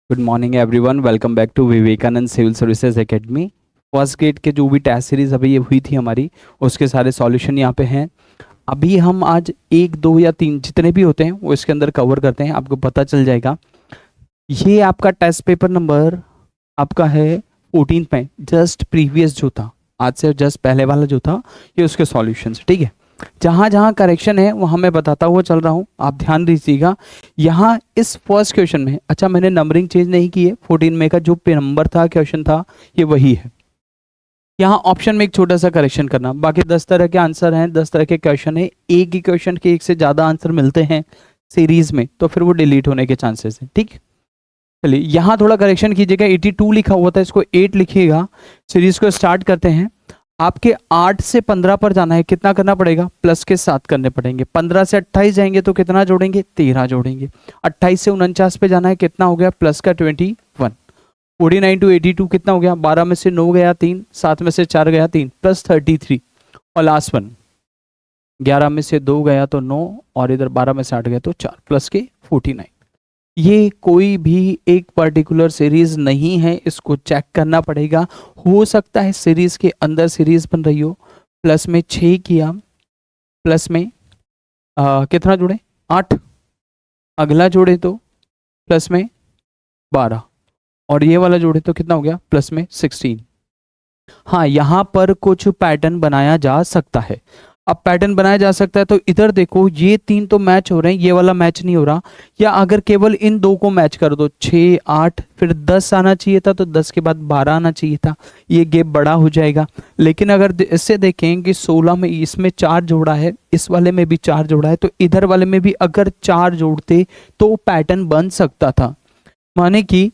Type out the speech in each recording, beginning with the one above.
Good morning everyone, welcome back to Vivekananda civil services academy. First grade के जो भी test series अभी ये हुई थी हमारी, उसके सारे सॉल्यूशन यहाँ पे हैं। अभी हम आज एक दो या तीन जितने भी होते हैं वो इसके अंदर कवर करते हैं, आपको पता चल जाएगा। ये आपका टेस्ट पेपर नंबर आपका है 14 में, जस्ट प्रीवियस जो था, आज से जस्ट पहले वाला जो था, ये उसके सॉल्यूशंस, ठीक है। जहां जहां करेक्शन है वहां मैं बताता हुआ चल रहा हूं, आप ध्यान दीजिएगा। यहाँ इस फर्स्ट क्वेश्चन में, अच्छा मैंने नंबरिंग चेंज नहीं की है, 14 में का जो नंबर था, क्वेश्चन था, ये वही है। यहाँ ऑप्शन में एक छोटा सा करेक्शन करना, बाकी 10 तरह के आंसर हैं, 10 तरह के क्वेश्चन है, एक ही क्वेश्चन के एक से ज्यादा आंसर मिलते हैं सीरीज में, तो फिर वो डिलीट होने के चांसेस हैं, ठीक। चलिए यहाँ थोड़ा करेक्शन कीजिएगा, 82 लिखा हुआ था, इसको 8 लिखिएगा। सीरीज को स्टार्ट करते हैं। आपके 8 से 15 पर जाना है, कितना करना पड़ेगा? प्लस के 7 करने पड़ेंगे। 15 से 28 जाएंगे तो कितना जोड़ेंगे? 13 जोड़ेंगे। 28 से 49 पे जाना है, कितना हो गया? प्लस का 21। 49 टू 82 कितना हो गया? 12 में से 9 गया 3, 7 में से 4 गया 3, प्लस 33। और लास्ट वन 11 में से 2 गया तो 9, और इधर 12 में से 8 गया तो 4, प्लस के 49। ये कोई भी एक पर्टिकुलर सीरीज नहीं है, इसको चेक करना पड़ेगा। हो सकता है सीरीज के अंदर सीरीज बन रही हो। प्लस में 6 किया, प्लस में कितना जोड़े? 8। अगला जोड़े तो प्लस में 12, और ये वाला जोड़े तो कितना हो गया? प्लस में 16। हाँ, यहाँ पर कुछ पैटर्न बनाया जा सकता है। अब पैटर्न बनाया जा सकता है तो इधर देखो, ये 3 तो मैच हो रहे हैं, ये वाला मैच नहीं हो रहा। या अगर केवल इन 2 को मैच कर दो, 6 8, फिर 10 आना चाहिए था, तो 10 के बाद 12 आना चाहिए था, ये गैप बड़ा हो जाएगा। लेकिन अगर इससे देखें कि 16 में इसमें 4 जोड़ा है, इस वाले में भी 4 जोड़ा है, तो इधर वाले में भी अगर 4 जोड़ते तो पैटर्न बन सकता था। माने कि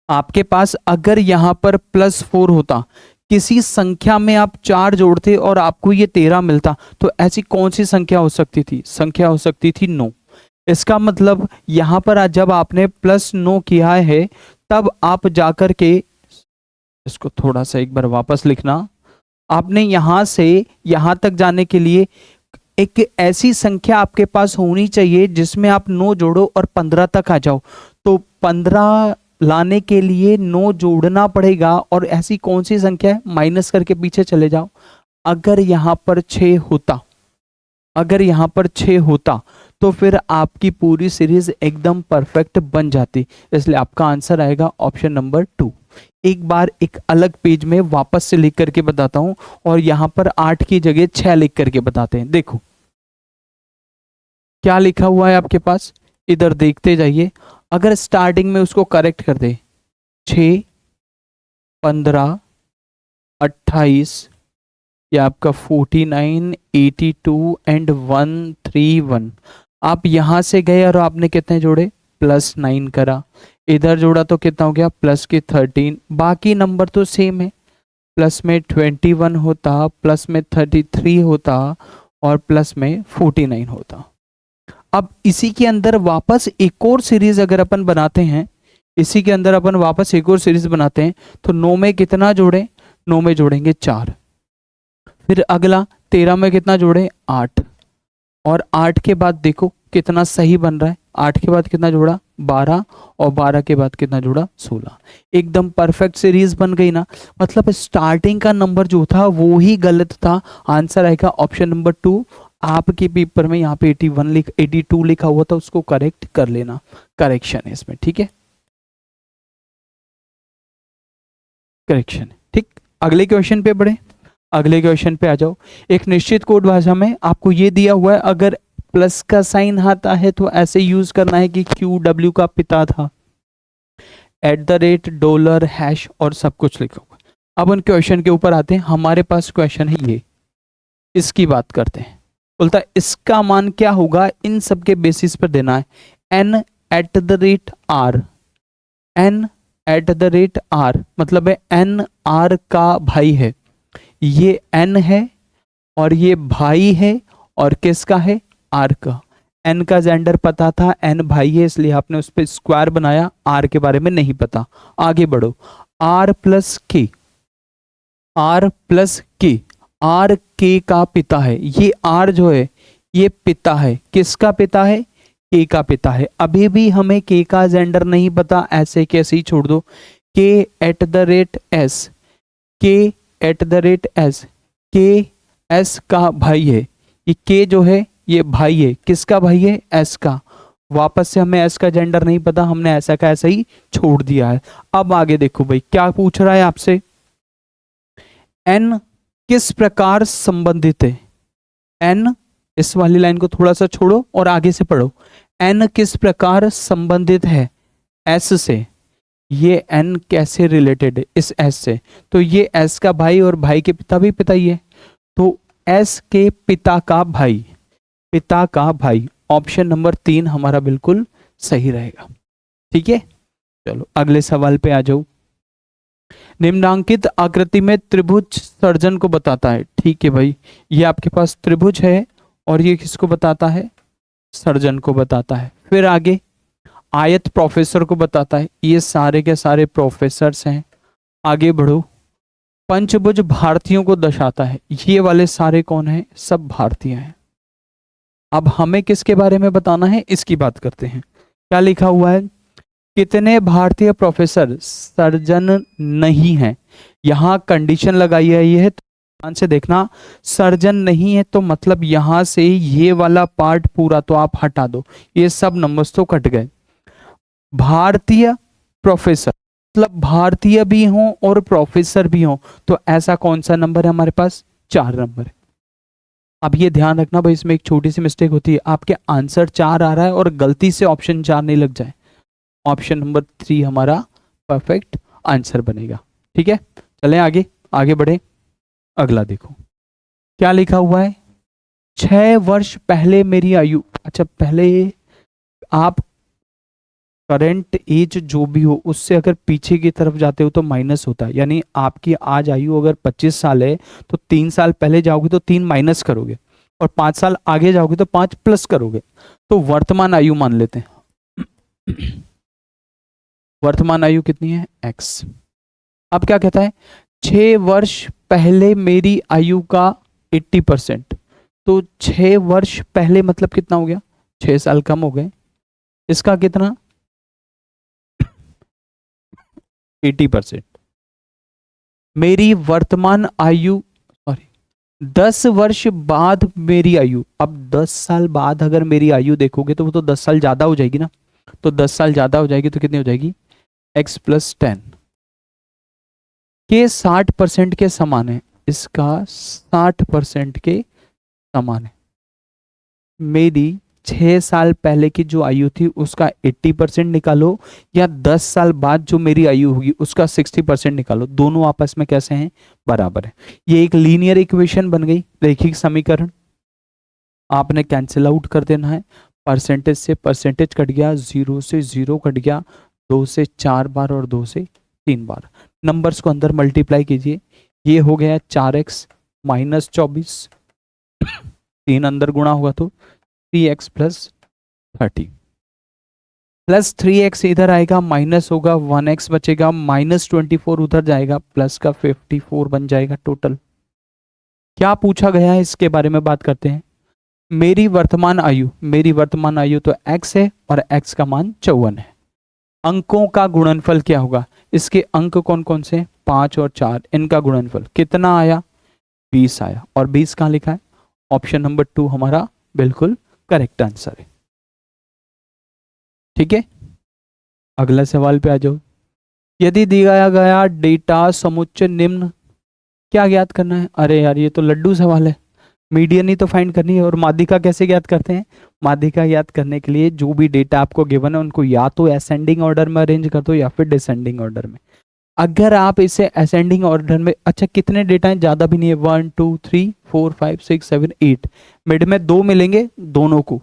आपके पास अगर यहाँ पर +4 होता, किसी संख्या में आप 4 जोड़ते और आपको ये 13 मिलता, तो ऐसी कौन सी संख्या हो सकती थी? संख्या हो सकती थी 9। इसका मतलब यहाँ पर आज जब आपने +9 किया है, तब आप जाकर के, इसको थोड़ा सा एक बार वापस लिखना, आपने यहां से यहां तक जाने के लिए एक ऐसी संख्या आपके पास होनी चाहिए जिसमें आप 9 जोड़ो और 15 तक आ जाओ। तो 15 लाने के लिए 9 जोड़ना पड़ेगा, और ऐसी कौन सी संख्या है? माइनस करके पीछे चले जाओ। अगर यहां पर 6 होता, अगर यहां पर 6 होता, तो फिर आपकी पूरी सीरीज एकदम परफेक्ट बन जाती। इसलिए आपका आंसर आएगा ऑप्शन नंबर 2। एक बार एक अलग पेज में वापस से लिख करके बताता हूं, और यहां पर 8 की जगह 6 लिख करके बताते हैं। देखो क्या लिखा हुआ है आपके पास, इधर देखते जाइए। अगर स्टार्टिंग में उसको करेक्ट कर दे, 6 15 28, ये आपका 49 82 एंड 131। आप यहां से गए और आपने कितने जोड़े? +9 करा। इधर जोड़ा तो कितना हो गया? प्लस के 13। बाकी नंबर तो सेम है, प्लस में 21 होता, प्लस में 33 होता, और प्लस में 49 होता। अब इसी के अंदर वापस एक और सीरीज अगर अपन बनाते हैं, इसी के अंदर अपन वापस एक और सीरीज बनाते हैं, तो 9 में कितना जोड़े? 9 में जोड़ेंगे 4। फिर अगला 13 में कितना जोड़े? 8। और 8 के बाद देखो कितना सही बन रहा है। 8 के बाद कितना जोड़ा? 12। और 12 के बाद कितना जोड़ा? 16। एकदम परफेक्ट सीरीज बन गई ना। मतलब स्टार्टिंग का नंबर जो था वो ही गलत था। आंसर आएगा ऑप्शन नंबर 2। आपके पेपर में यहाँ पे 82 लिखा हुआ था, उसको करेक्ट कर लेना, करेक्शन है इसमें, ठीक है, करेक्शन, ठीक। अगले क्वेश्चन पे बढ़े, अगले क्वेश्चन पे आ जाओ। एक निश्चित कोड भाषा में आपको ये दिया हुआ है, अगर प्लस का साइन आता है तो ऐसे यूज करना है कि QW का पिता था, $, और सब कुछ लिखा हुआ है। अब उन क्वेश्चन के ऊपर आते हैं। हमारे पास क्वेश्चन है ये, इसकी बात करते हैं। बोलता है इसका मान क्या होगा? इन सब के बेसिस पर देना है। n@r, n@r मतलब है n r का भाई है, ये n है और ये भाई है, और किसका है? r का। n का जेंडर पता था, n भाई है, इसलिए आपने उस पर स्क्वायर बनाया। r के बारे में नहीं पता। आगे बढ़ो, r प्लस के, r प्लस के, r के का पिता है। ये r जो है ये पिता है, किसका पिता है? के का पिता है। अभी भी हमें के का जेंडर नहीं पता, ऐसे कैसे ही छोड़ दो। के एट द रेट एस, के एट द रेट एस, के एस का भाई है। ये के जो है ये भाई है, किसका भाई है? एस का। वापस से हमें एस का जेंडर नहीं पता, हमने ऐसा का ऐसा ही छोड़ दिया है। अब आगे देखो भाई क्या पूछ रहा है आपसे, एन किस प्रकार संबंधित है? एन, इस वाली लाइन को थोड़ा सा छोड़ो और आगे से पढ़ो। एन किस प्रकार संबंधित है एस से? ये एन कैसे रिलेटेड है इस एस से? तो ये एस का भाई और भाई के पिता भी पिता ही है, तो एस के पिता का भाई, पिता का भाई। ऑप्शन नंबर 3 हमारा बिल्कुल सही रहेगा। ठीक है, चलो अगले सवाल पे आ जाओ। निम्नांकित आकृति में त्रिभुज सर्जन को बताता है। ठीक है भाई, ये आपके पास त्रिभुज है और ये किसको बताता है? सर्जन को बताता है। फिर आगे आयत प्रोफेसर को बताता है, ये सारे के सारे प्रोफेसर्स हैं। आगे बढ़ो, पंचभुज भारतीयों को दर्शाता है, ये वाले सारे कौन हैं? सब भारतीय हैं। अब हमें किसके बारे में बताना है, इसकी बात करते हैं। क्या लिखा हुआ है? कितने भारतीय प्रोफेसर सर्जन नहीं हैं? यहां कंडीशन लगाई है, ये है ध्यान से देखना। सर्जन नहीं है तो मतलब यहां से ये वाला पार्ट पूरा तो आप हटा दो, ये सब नंबर्स तो कट गए। भारतीय प्रोफेसर मतलब भारतीय भी हों और प्रोफेसर भी हों, तो ऐसा कौन सा नंबर है हमारे पास? 4 नंबर है। अब ये ध्यान रखना भाई, इसमें एक छोटी सी मिस्टेक होती है, आपके आंसर 4 आ रहा है और गलती से ऑप्शन 4 नहीं लग जाए। ऑप्शन नंबर 3 हमारा परफेक्ट आंसर बनेगा। ठीक है, चलें आगे, आगे बढ़े। अगला देखो क्या लिखा हुआ है, 6 वर्ष पहले मेरी आयु। अच्छा, पहले आप करंट एज जो भी हो उससे अगर पीछे की तरफ जाते हो तो माइनस होता है, यानी आपकी आज आयु अगर 25 साल है तो 3 साल पहले जाओगे तो 3 माइनस करोगे, और 5 साल आगे जाओगे तो 5 प्लस करोगे। तो वर्तमान आयु मान लेते हैं। वर्तमान आयु कितनी है? x। अब क्या कहता है, 6 वर्ष पहले मेरी आयु का 80%। तो 6 वर्ष पहले मतलब कितना हो गया? 6 साल कम हो गए। इसका कितना? 80%। मेरी वर्तमान आयु, सॉरी, 10 वर्ष बाद मेरी आयु। अब 10 साल बाद अगर मेरी आयु देखोगे तो वो तो 10 साल ज्यादा हो जाएगी ना, तो 10 साल ज्यादा हो जाएगी तो कितनी हो जाएगी? x + 10 के 60% के समान है। इसका 60% के समान है। मेरी 6 साल पहले की जो आयु थी उसका 80% निकालो, या 10 साल बाद जो मेरी आयु होगी उसका 60% निकालो, दोनों आपस में कैसे हैं? बराबर है। ये एक लीनियर इक्वेशन बन गई, रैखिक समीकरण। आपने कैंसिल आउट कर देना है, परसेंटेज से परसेंटेज कट गया, 0 से 0 कट गया, 2 से 4 बार और 2 से 3 बार। नंबर्स को अंदर मल्टीप्लाई कीजिए, ये हो गया 4x - 24, 3 अंदर गुणा होगा तो 3x + 30 प्लस 3x इधर आएगा, माइनस होगा, 1x बचेगा, -24 उधर जाएगा, प्लस का 54 बन जाएगा टोटल। क्या पूछा गया है इसके बारे में बात करते हैं। मेरी वर्तमान आयु, मेरी वर्तमान आयु तो x है और x का मान 54 है। अंकों का गुणनफल क्या होगा? इसके अंक कौन कौन से? 5 और 4, इनका गुणनफल कितना आया? 20 आया। और 20 कहाँ लिखा है? ऑप्शन नंबर 2 हमारा बिल्कुल करेक्ट आंसर है। ठीक है, अगला सवाल पे आ जाओ। यदि दिया गया डेटा समुच्चय निम्न, क्या ज्ञात करना है? अरे यार, ये तो लड्डू सवाल है, मीडियन ही तो फाइंड करनी है। और माध्यिका कैसे ज्ञात करते हैं? माध्यिका ज्ञात करने के लिए जो भी डेटा आपको गिवन है उनको या तो असेंडिंग ऑर्डर में अरेंज कर दो या फिर डिसेंडिंग ऑर्डर में। अगर आप इसे असेंडिंग ऑर्डर में, अच्छा कितने डेटा हैं? ज्यादा भी नहीं है, 1 2 3 4 5 6 7 8, मिड में 2 मिलेंगे दोनों को।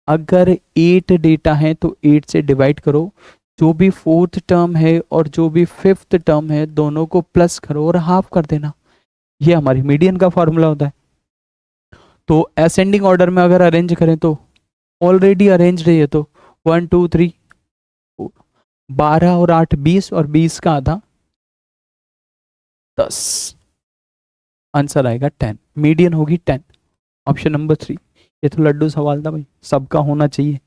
अगर 8 डेटा है तो 8 से डिवाइड करो, जो भी 4th टर्म है और जो भी 5th टर्म है दोनों को प्लस करो और हाफ कर देना। ये हमारी मीडियन का फॉर्मूला होता है। तो असेंडिंग ऑर्डर में अगर अरेंज करें तो ऑलरेडी अरेंज है, तो 1 2 3 12 और 8 20, और 20 का आधा 10, आंसर आएगा 10, मीडियन होगी 10। Option number 3। ये तो लड्डू सवाल था भाई, सबका होना चाहिए।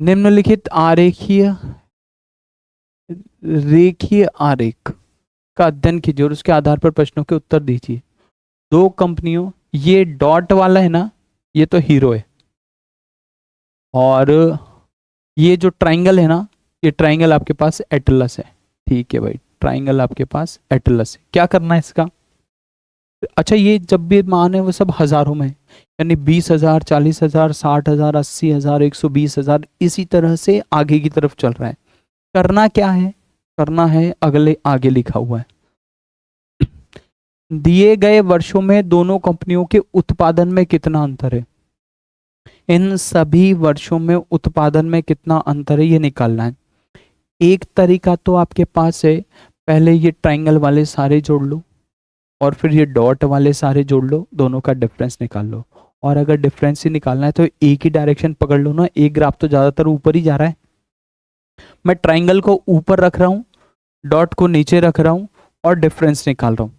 निम्नलिखित आरेखीय रेखीय आरेख का अध्ययन कीजिए और उसके आधार पर प्रश्नों के उत्तर दीजिए। दो कंपनियों, ये डॉट वाला है ना, ये तो हीरो है, और ये जो ट्राइंगल है ना, ये ट्राइंगल आपके पास एटलस है। ठीक है भाई, ट्राइंगल आपके पास एटलस है। क्या करना है इसका? अच्छा, ये जब भी मान है वो सब हजारों में है, यानी 20,000, 40,000, 60,000, 80,000, 120,000, इसी तरह से आगे की तरफ चल रहा है। करना क्या है? करना है अगले आगे लिखा हुआ है, दिए गए वर्षों में दोनों कंपनियों के उत्पादन में कितना अंतर है। इन सभी वर्षों में उत्पादन में कितना अंतर है ये निकालना है। एक तरीका तो आपके पास है, पहले ये ट्राइंगल वाले सारे जोड़ लो और फिर ये डॉट वाले सारे जोड़ लो, दोनों का डिफरेंस निकाल लो। और अगर डिफरेंस ही निकालना है तो एक ही डायरेक्शन पकड़ लो ना, एक ग्राफ तो ज्यादातर ऊपर ही जा रहा है। मैं ट्राइंगल को ऊपर रख रहा हूं, डॉट को नीचे रख रहा हूं और डिफरेंस निकाल रहा हूं।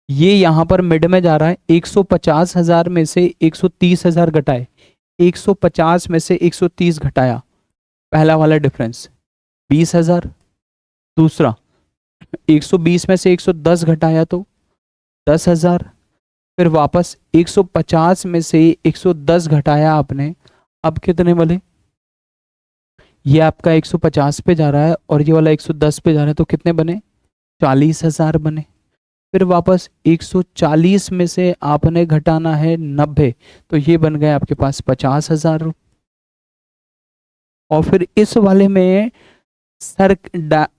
ये यहां पर मिड में जा रहा है। 150,000 में से 130,000 घटाए, 150 में से 130 घटाया, पहला वाला डिफरेंस 20,000। दूसरा 120 में से 110 घटाया तो 10,000। फिर वापस 150 में से 110 घटाया आपने, अब कितने बने? ये आपका 150 पे जा रहा है और ये वाला 110 पे जा रहा है, तो कितने बने? 40,000 बने। फिर वापस 140 में से आपने घटाना है 90, तो ये बन गए आपके पास 50,000। और फिर इस वाले में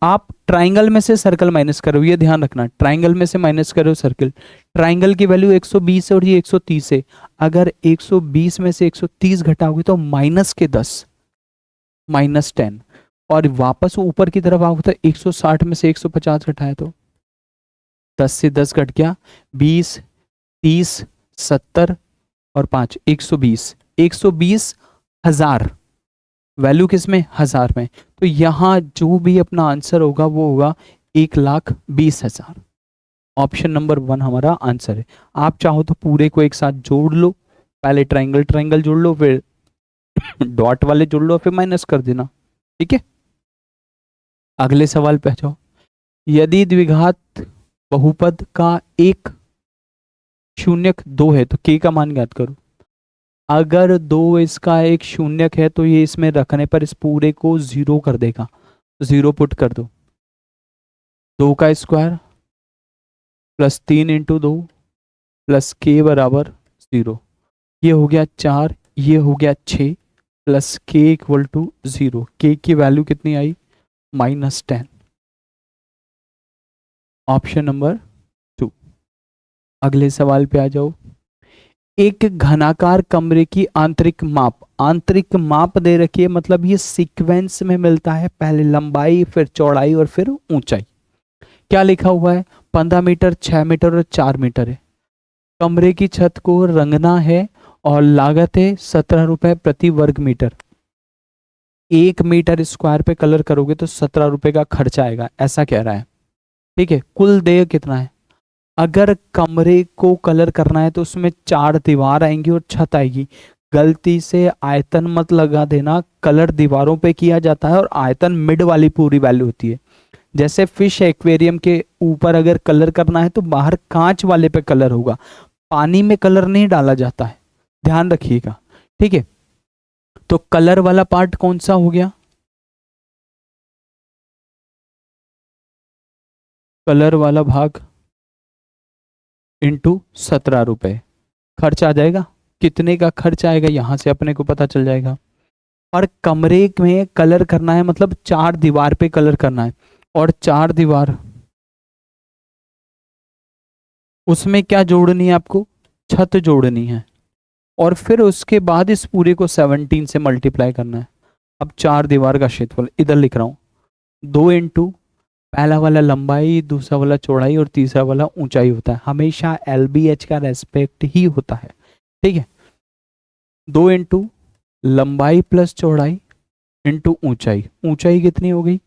आप ट्राइंगल में से सर्कल माइनस करो, ये ध्यान रखना, ट्राइंगल में से माइनस करो सर्कल। ट्राइंगल की वैल्यू 120 है और ये 130 है। अगर 120 में से 130 घटाओगे तो -10, -10। और वापस ऊपर की तरफ आओगे तो 160 में से 150 घटाया तो 10 से 10 घट गया, 20, 30, 70 और 5, 120। 120,000 वैल्यू किस में? 1000 में। तो यहां जो भी अपना आंसर होगा वो होगा 1,20,000। ऑप्शन नंबर 1 हमारा आंसर है। आप चाहो तो पूरे को एक साथ जोड़ लो, पहले ट्राइंगल ट्राइंगल जोड़ लो, फिर डॉट वाले जोड़ लो, फिर माइनस कर देना। ठीक है, अगले सवाल पे आ जाओ। यदि द्विघात बहुपद का एक शून्यक 2 है तो k का मान ज्ञात करो। अगर 2 इसका एक शून्यक है तो ये इसमें रखने पर इस पूरे को 0 कर देगा, 0 पुट कर दो। 2 का square plus 3 into 2 plus k बराबर 0, ये हो गया 4, ये हो गया 6, plus k equal to 0। k की वैल्यू कितनी आई? -10। Option number 2। अगले सवाल पे आ जाओ। एक घनाकार कमरे की आंतरिक माप दे रखी है, मतलब ये सीक्वेंस में मिलता है, पहले लंबाई फिर चौड़ाई और फिर ऊंचाई। क्या लिखा हुआ है? 15 मीटर, 6 मीटर और 4 मीटर है। कमरे की छत को रंगना है और लागत है 17 रुपए प्रति वर्ग मीटर। 1 मीटर स्क्वायर पे कलर करोगे तो 17 रुपए का खर्चा आएगा, ऐसा कह रहा है। ठीक है, कुल देय कितना है? अगर कमरे को कलर करना है तो उसमें 4 दीवार आएंगी और छत आएगी। गलती से आयतन मत लगा देना, कलर दीवारों पे किया जाता है और आयतन मिड वाली पूरी वैल्यू होती है। जैसे फिश एक्वेरियम के ऊपर अगर कलर करना है तो बाहर कांच वाले पे कलर होगा, पानी में कलर नहीं डाला जाता है, ध्यान रखिएगा। ठीक है, तो कलर वाला पार्ट कौन सा हो गया? कलर वाला भाग इंटू 17 रुपए खर्च आ जाएगा। कितने का खर्च आएगा यहां से अपने को पता चल जाएगा। और कमरे में कलर करना है मतलब 4 दीवार पे कलर करना है, और 4 दीवार, उसमें क्या जोड़नी है आपको? छत जोड़नी है। और फिर उसके बाद इस पूरे को 17 से मल्टीप्लाई करना है। अब 4 दीवार का क्षेत्रफल इधर लिख रहा हूं, 2 इंटू पहला वाला लंबाई, दूसरा वाला चौड़ाई और तीसरा वाला ऊंचाई होता है। हमेशा LBH का रेस्पेक्ट ही होता है। ठीक है, 2 इंटू लंबाई प्लस चौड़ाई इंटू ऊंचाई, ऊंचाई कितनी हो गई?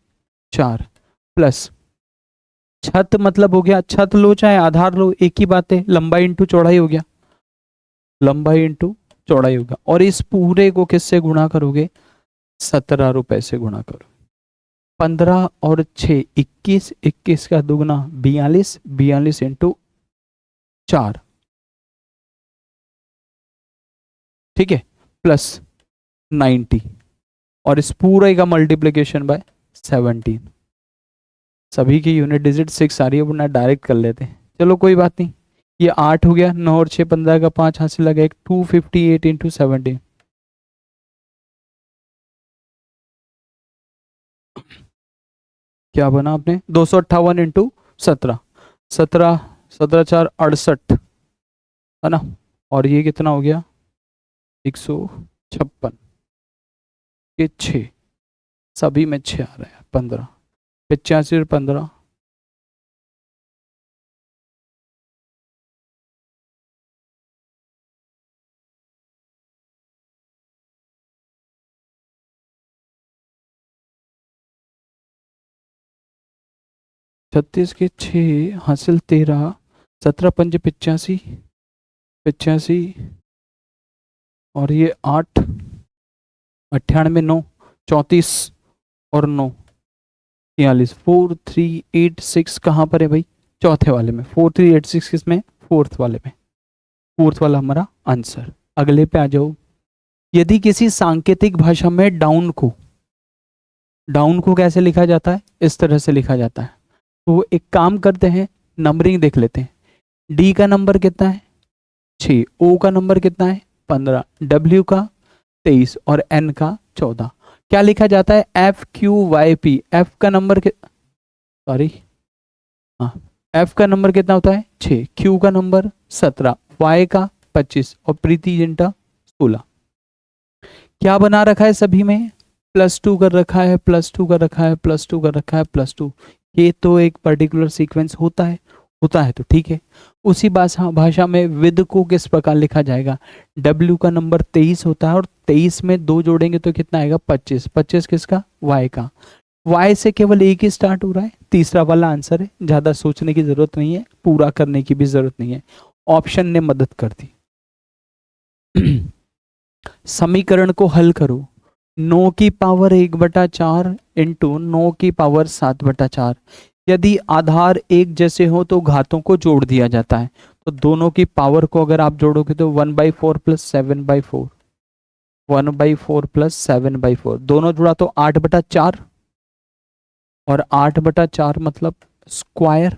4, प्लस छत मतलब हो गया, छत लो चाहे आधार लो एक ही बात है, लंबाई इंटू चौड़ाई हो गया, लंबाई इंटू चौड़ाई होगा। और इस पूरे को किससे गुणा करोगे? ₹17 से गुणा करो। 15 और 6 21, 21 का दुगना 42, 42 इंटू 4, ठीक है, प्लस 90 और इस पूरे का मल्टीप्लीकेशन बाय 17। सभी की यूनिट डिजिट 6 आ रही है, वरना डायरेक्ट कर लेते हैं। चलो कोई बात नहीं, ये 8 हो गया, 9 और 6 15 का 5 हासिल लगा एक 258 इंटू 17। क्या बना आपने 258 इंटू 17, 17 17 4 68 है ना, और ये कितना हो गया 156, ये 6, सभी में 6 आ रहा है। 15 85 और 15 36 के 6 हासिल 13, 17 पंजे 85, 85 और ये 8, 98 9 34 और 9 43, 4386 कहाँ पर है भाई, चौथे वाले में। 4386 किस में, फोर्थ वाले में, फोर्थ वाला हमारा आंसर। अगले पे आ जाओ। यदि किसी सांकेतिक भाषा में डाउन को कैसे लिखा जाता है, इस तरह से लिखा जाता है। तो एक काम करते हैं, नंबरिंग देख लेते हैं। डी का नंबर कितना है 6, ओ का नंबर कितना है 15, डब्ल्यू का 23 और एन का 14। क्या लिखा जाता है, F Q Y P. F का नंबर सॉरी हाँ, एफ का नंबर कितना होता है 6, क्यू का नंबर 17, वाई का 25 और प्रीति जिंटा 16। क्या बना रखा है सभी में, +2 कर रखा है, +2 कर रखा है, +2 कर रखा है, +2। ये तो एक पर्टिकुलर सीक्वेंस होता है तो ठीक है। उसी भाषा में विद को किस प्रकार लिखा जाएगा, W का नंबर 23 होता है और 23 में 2 जोड़ेंगे तो कितना आएगा 25, 25 किसका, Y का। Y से केवल एक ही स्टार्ट हो रहा है, तीसरा वाला आंसर है। ज्यादा सोचने की जरूरत नहीं है, पूरा करने की भी जरूरत नहीं है, ऑप्शन ने मदद कर दी। समीकरण को हल करो। 9 की पावर 1/4 इंटू 9 की पावर 7/4। यदि आधार एक जैसे हो तो घातों को जोड़ दिया जाता है। तो दोनों की पावर को अगर आप जोड़ोगे तो 1/4 प्लस 7/4, 1/4 प्लस 7/4, दोनों जुड़ा तो 8/4 और 8/4 मतलब स्क्वायर,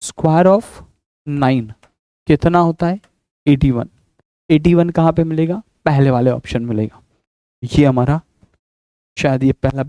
स्क्वायर ऑफ 9 कितना होता है 81। 81 कहाँ पे मिलेगा, पहले वाले ऑप्शन मिलेगा। ये हमारा शायद ये पहला